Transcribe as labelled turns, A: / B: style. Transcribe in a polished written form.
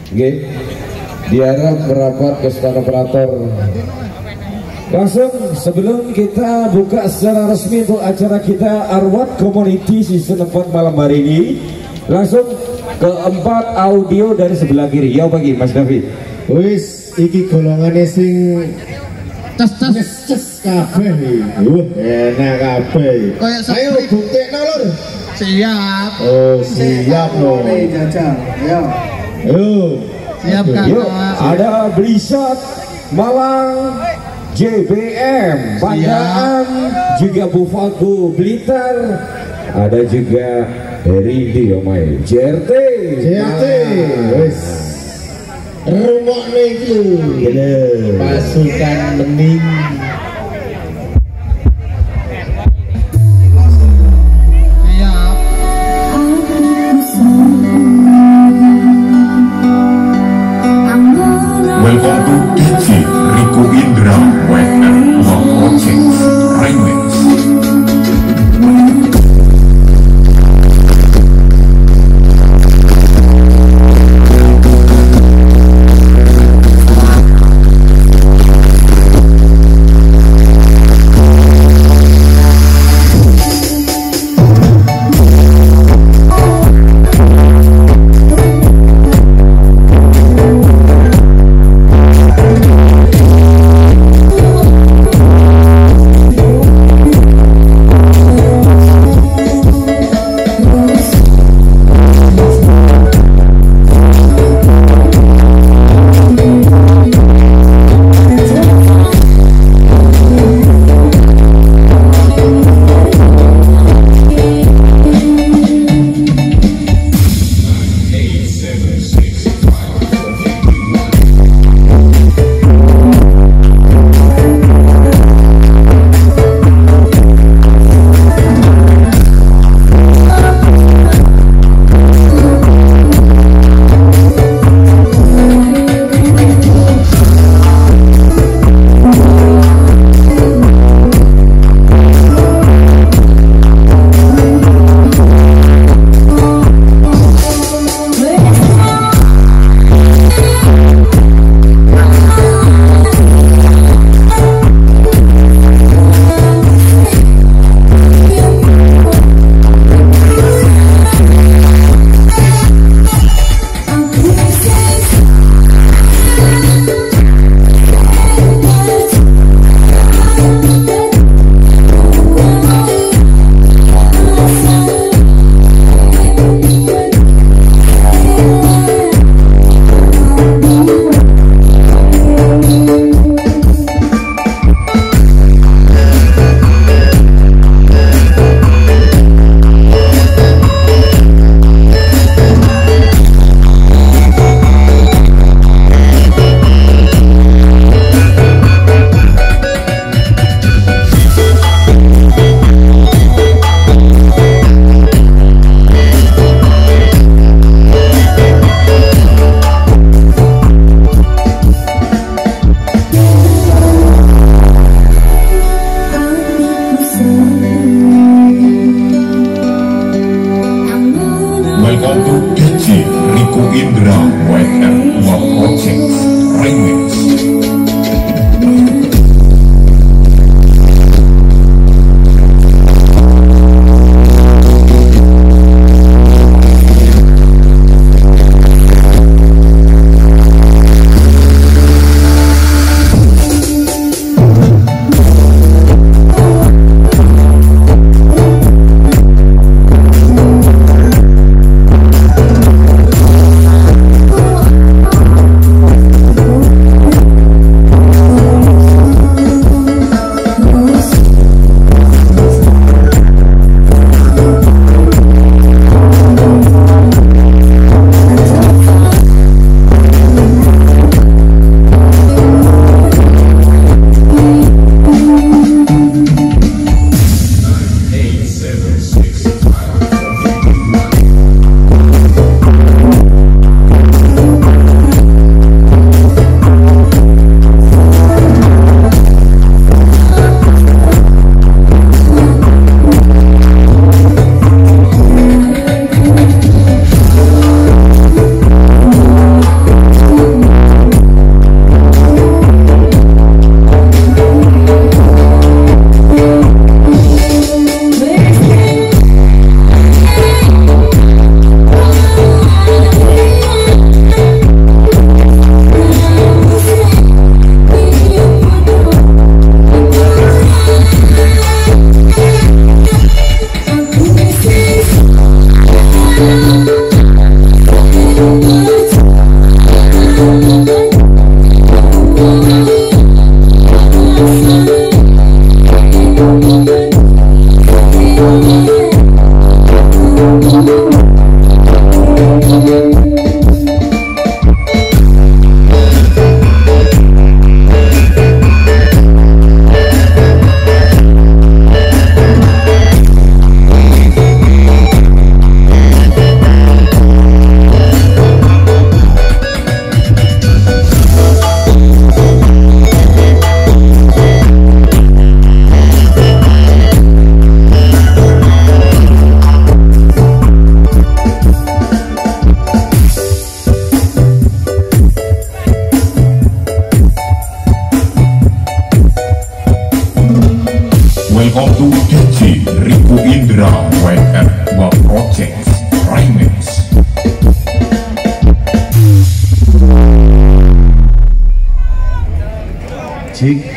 A: Oke, diharap merapat ke stand operator. Langsung sebelum kita buka secara resmi untuk acara kita Arwat Community Season 4 malam hari ini, langsung keempat audio dari sebelah kiri. Ya pagi Mas David.
B: Wis iki golongane sing ces kabeh. Enak kabeh. Ayo buktekno lur.
C: Siap.
B: Oh, siap lho.
C: Jajal. Ayo. Siap Kak.
A: Yuk, ada Blisat Malang, JBM Pandaan, juga Bofago Blitar, ada juga Dari JRT.
B: Wis rumokne iki lho. Pasukan bening.
D: Welcome to DJ Rico Indra WR One Project Remix. Welcome to DJ Riku Indra WR2 Projects Remix.
B: Cik